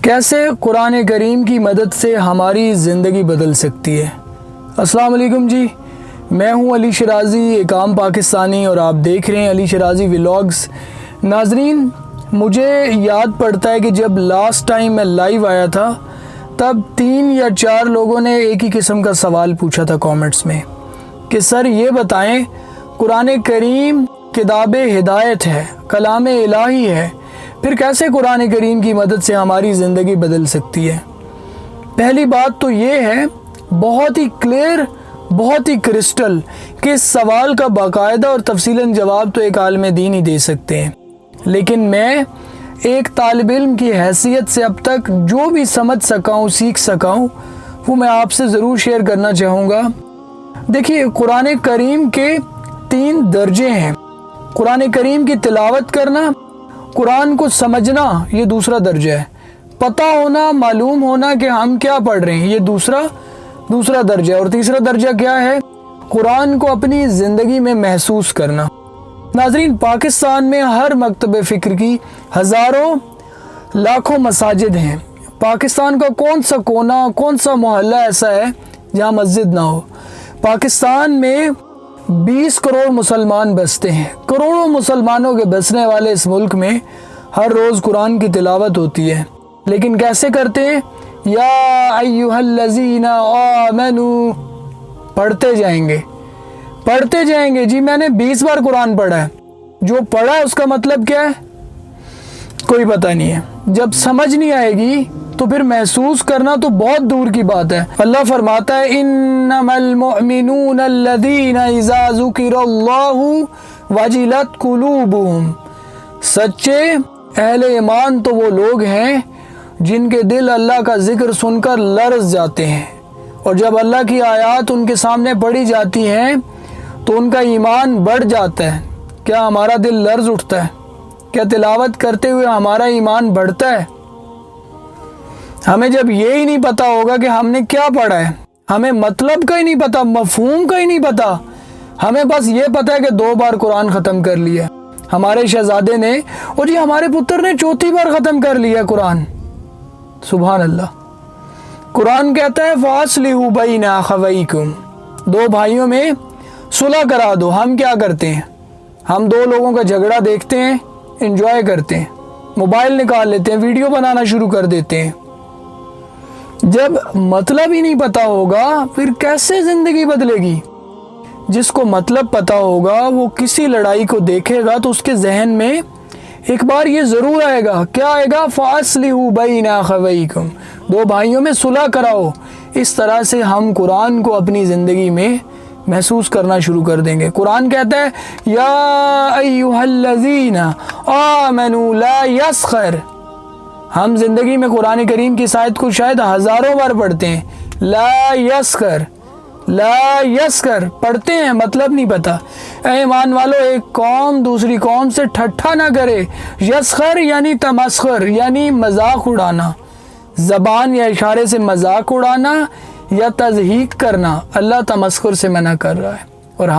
کیسے قرآن کریم کی مدد سے ہماری زندگی بدل سکتی ہے؟ السلام علیکم جی، میں ہوں علی شرازی، ایک عام پاکستانی، اور آپ دیکھ رہے ہیں علی شرازی ولاگز۔ ناظرین، مجھے یاد پڑتا ہے کہ جب لاسٹ ٹائم میں لائیو آیا تھا تب 3 یا 4 لوگوں نے ایک ہی قسم کا سوال پوچھا تھا کامنٹس میں کہ سر یہ بتائیں، قرآن کریم کتاب ہدایت ہے، کلام الہی ہے، پھر کیسے قرآن کریم کی مدد سے ہماری زندگی بدل سکتی ہے؟ پہلی بات تو یہ ہے، بہت ہی کلیئر، بہت ہی کرسٹل، کہ اس سوال کا باقاعدہ اور تفصیلاً جواب تو ایک عالم دین ہی دے سکتے ہیں، لیکن میں ایک طالب علم کی حیثیت سے اب تک جو بھی سمجھ سکا ہوں، سیکھ سکا ہوں، وہ میں آپ سے ضرور شیئر کرنا چاہوں گا۔ دیکھیے، قرآن کریم کے 3 درجے ہیں۔ قرآن کریم کی تلاوت کرنا، قرآن کو سمجھنا، یہ دوسرا درجہ ہے۔ پتہ ہونا، معلوم ہونا کہ ہم کیا پڑھ رہے ہیں، یہ دوسرا درجہ ہے۔ اور تیسرا درجہ کیا ہے؟ قرآن کو اپنی زندگی میں محسوس کرنا۔ ناظرین، پاکستان میں ہر مکتب فکر کی ہزاروں لاکھوں مساجد ہیں۔ پاکستان کا کون سا کونا، کون سا محلہ ایسا ہے جہاں مسجد نہ ہو؟ پاکستان میں 20 کروڑ مسلمان بستے ہیں۔ کروڑوں مسلمانوں کے بسنے والے اس ملک میں ہر روز قرآن کی تلاوت ہوتی ہے، لیکن کیسے کرتے ہیں؟ یا ایھا الذین آمنوا، پڑھتے جائیں گے۔ جی میں نے 20 بار قرآن پڑھا ہے، جو پڑھا ہے اس کا مطلب کیا ہے کوئی پتہ نہیں ہے۔ جب سمجھ نہیں آئے گی تو پھر محسوس کرنا تو بہت دور کی بات ہے۔ اللہ فرماتا ہے انما المؤمنون الذین اذا ذکر اللہ وجلت قلوبہم، سچے اہل ایمان تو وہ لوگ ہیں جن کے دل اللہ کا ذکر سن کر لرز جاتے ہیں، اور جب اللہ کی آیات ان کے سامنے پڑھی جاتی ہیں تو ان کا ایمان بڑھ جاتا ہے۔ کیا ہمارا دل لرز اٹھتا ہے؟ کیا تلاوت کرتے ہوئے ہمارا ایمان بڑھتا ہے؟ ہمیں جب یہی نہیں پتا ہوگا کہ ہم نے کیا پڑھا ہے، ہمیں مطلب کا ہی نہیں پتا، مفہوم کا ہی نہیں پتا، ہمیں بس یہ پتا ہے کہ 2 بار قرآن ختم کر لیا ہمارے شہزادے نے، اور جی ہمارے پتر نے 4تھی بار ختم کر لیا قرآن۔ سبحان اللہ۔ قرآن کہتا ہے فَأَصْلِحُوا بَيْنَ أَخَوَيْكُمْ، 2 بھائیوں میں صلح کرا دو۔ ہم کیا کرتے ہیں؟ ہم 2 لوگوں کا جھگڑا دیکھتے ہیں، انجوائے کرتے ہیں، موبائل نکال لیتے ہیں، ویڈیو بنانا شروع کر دیتے ہیں۔ جب مطلب ہی نہیں پتا ہوگا پھر کیسے زندگی بدلے گی؟ جس کو مطلب پتا ہوگا وہ کسی لڑائی کو دیکھے گا تو اس کے ذہن میں ایک بار یہ ضرور آئے گا، کیا آئے گا؟ فَأَصْلِحُوا بَيْنَ أَخَوَيْكُمْ، 2 بھائیوں میں صلح کراؤ۔ اس طرح سے ہم قرآن کو اپنی زندگی میں محسوس کرنا شروع کر دیں گے۔ قرآن کہتا ہے یا ایھا الذین آمنوا لا یسخر۔ ہم زندگی میں قرآن کریم کی اس آیت کو شاید ہزاروں بار پڑھتے ہیں، لا یسخر پڑھتے ہیں، مطلب نہیں پتا۔ اے ایمان والو، ایک قوم دوسری قوم سے ٹھٹھا نہ کرے۔ یسخر یعنی تمسخر، یعنی مذاق اڑانا، زبان یا اشارے سے مذاق اڑانا یا تضحیک کرنا۔ اللہ تمسخر سے منع کر رہا ہے، اور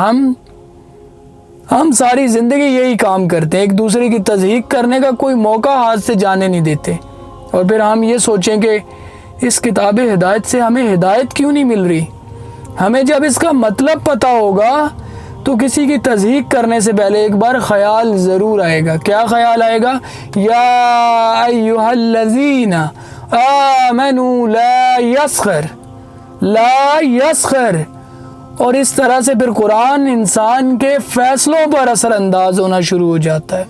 ہم ساری زندگی یہی کام کرتے ہیں، ایک دوسرے کی تضحیک کرنے کا کوئی موقع ہاتھ سے جانے نہیں دیتے، اور پھر ہم یہ سوچیں کہ اس کتاب ہدایت سے ہمیں ہدایت کیوں نہیں مل رہی؟ ہمیں جب اس کا مطلب پتہ ہوگا تو کسی کی تضحیک کرنے سے پہلے ایک بار خیال ضرور آئے گا۔ کیا خیال آئے گا؟ یا ایھا الذین آمنوا لا یسخر۔ اور اس طرح سے پھر قرآن انسان کے فیصلوں پر اثر انداز ہونا شروع ہو جاتا ہے۔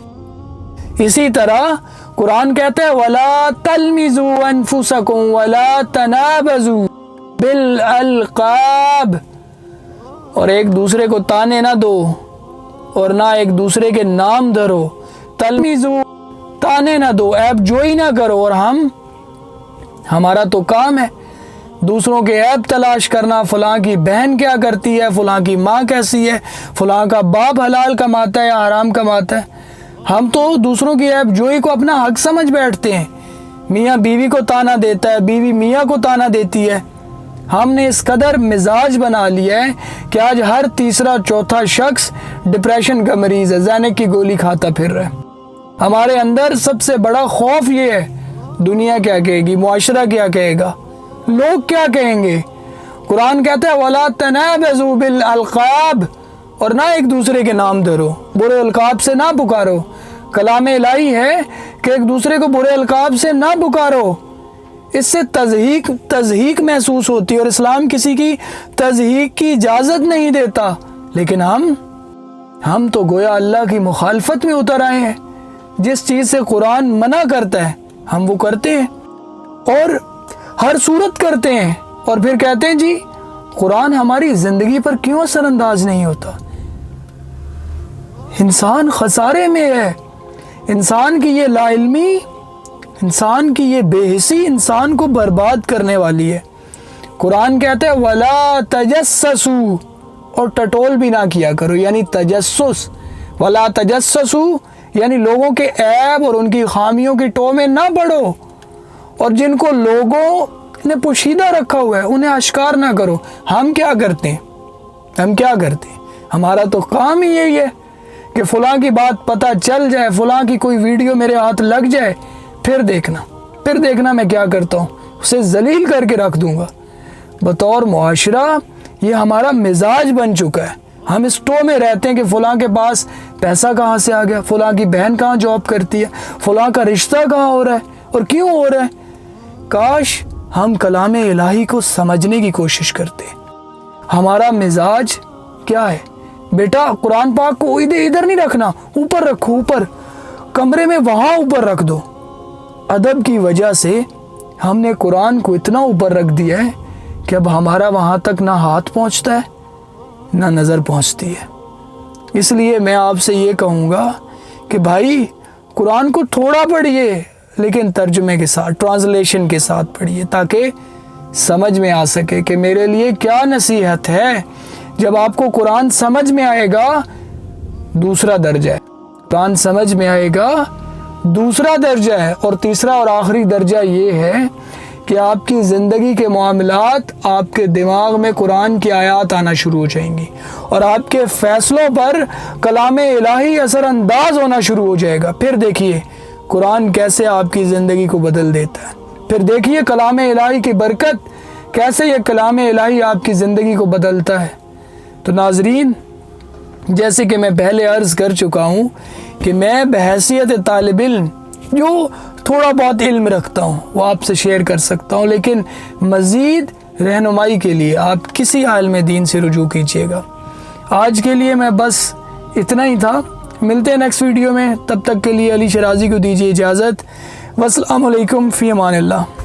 اسی طرح قرآن کہتا ہے وَلَا تَلْمِزُوا أَنفُسَكُمْ وَلَا تَنَابَزُوا بِالْأَلْقَابِ، اور ایک دوسرے کو تانے نہ دو اور نہ ایک دوسرے کے نام دھرو۔ تلمزوا، تانے نہ دو، عیب جوئی نہ کرو، اور ہمارا تو کام ہے دوسروں کے عیب تلاش کرنا، فلاں کی بہن کیا کرتی ہے، فلاں کی ماں کیسی ہے، فلاں کا باپ حلال کماتا ہے یا حرام کماتا ہے۔ ہم تو دوسروں کی عیب جوئی کو اپنا حق سمجھ بیٹھتے ہیں۔ میاں بیوی کو تانا دیتا ہے، بیوی میاں کو تانا دیتی ہے۔ ہم نے اس قدر مزاج بنا لیا ہے کہ آج ہر تیسرا چوتھا شخص ڈپریشن کا مریض ہے، زینک کی گولی کھاتا پھر رہا ہے۔ ہمارے اندر سب سے بڑا خوف یہ ہے دنیا کیا کہے گی، معاشرہ کیا کہے گا، لوگ کیا کہیں گے۔ قرآن کہتا ہے وَلَا تَنَابَزُوا بِالْأَلْقَابِ، اور نہ ایک دوسرے کے نام دھرو، برے القاب سے نہ پکارو۔ کلام الہی ہے کہ ایک دوسرے کو برے القاب سے نہ پکارو، اس سے تضحیک محسوس ہوتی ہے، اور اسلام کسی کی تضحیک کی اجازت نہیں دیتا۔ لیکن ہم تو گویا اللہ کی مخالفت میں اتر آئے ہیں، جس چیز سے قرآن منع کرتا ہے ہم وہ کرتے ہیں، اور ہر صورت کرتے ہیں، اور پھر کہتے ہیں جی قرآن ہماری زندگی پر کیوں اثر انداز نہیں ہوتا۔ انسان خسارے میں ہے، انسان کی یہ لا علمی، انسان کی یہ بے حسی انسان کو برباد کرنے والی ہے۔ قرآن کہتا ہے وَلَا تَجَسَّسُوا، اور ٹٹول بھی نہ کیا کرو، یعنی تجسس۔ وَلَا تَجَسَّسُوا یعنی لوگوں کے عیب اور ان کی خامیوں کی ٹو میں نہ پڑو، اور جن کو لوگوں نے پوشیدہ رکھا ہوا ہے انہیں اشکار نہ کرو۔ ہم کیا کرتے ہیں؟ ہمارا تو کام ہی یہی ہے کہ فلاں کی بات پتہ چل جائے، فلاں کی کوئی ویڈیو میرے ہاتھ لگ جائے، پھر دیکھنا میں کیا کرتا ہوں، اسے ذلیل کر کے رکھ دوں گا۔ بطور معاشرہ یہ ہمارا مزاج بن چکا ہے، ہم اس ٹو میں رہتے ہیں کہ فلاں کے پاس پیسہ کہاں سے آ گیا، فلاں کی بہن کہاں جاب کرتی ہے، فلاں کا رشتہ کہاں ہو رہا ہے اور کیوں ہو رہا ہے۔ کاش ہم کلام الہی کو سمجھنے کی کوشش کرتے۔ ہمارا مزاج کیا ہے؟ بیٹا قرآن پاک کو ادھر نہیں رکھنا، اوپر رکھو، اوپر کمرے میں وہاں اوپر رکھ دو۔ ادب کی وجہ سے ہم نے قرآن کو اتنا اوپر رکھ دیا ہے کہ اب ہمارا وہاں تک نہ ہاتھ پہنچتا ہے نہ نظر پہنچتی ہے۔ اس لیے میں آپ سے یہ کہوں گا کہ بھائی قرآن کو تھوڑا پڑھیے، لیکن ترجمے کے ساتھ، ٹرانسلیشن کے ساتھ پڑھیے، تاکہ سمجھ میں آ سکے کہ میرے لیے کیا نصیحت ہے۔ جب آپ کو قرآن سمجھ میں آئے گا دوسرا درجہ ہے، قرآن سمجھ میں آئے گا دوسرا درجہ ہے، اور تیسرا اور آخری درجہ یہ ہے کہ آپ کی زندگی کے معاملات، آپ کے دماغ میں قرآن کی آیات آنا شروع ہو جائیں گی، اور آپ کے فیصلوں پر کلام الہی اثر انداز ہونا شروع ہو جائے گا۔ پھر دیکھیے قرآن کیسے آپ کی زندگی کو بدل دیتا ہے، پھر دیکھیے کلام الہی کی برکت کیسے یہ کلام الہی آپ کی زندگی کو بدلتا ہے۔ تو ناظرین، جیسے کہ میں پہلے عرض کر چکا ہوں کہ میں بحیثیت طالب علم جو تھوڑا بہت علم رکھتا ہوں وہ آپ سے شیئر کر سکتا ہوں، لیکن مزید رہنمائی کے لیے آپ کسی عالم دین سے رجوع کیجیے گا۔ آج کے لیے میں بس اتنا ہی تھا، ملتے ہیں نیکسٹ ویڈیو میں، تب تک کے لیے علی شرازی کو دیجیے اجازت۔ والسلام علیکم، فی امان اللہ۔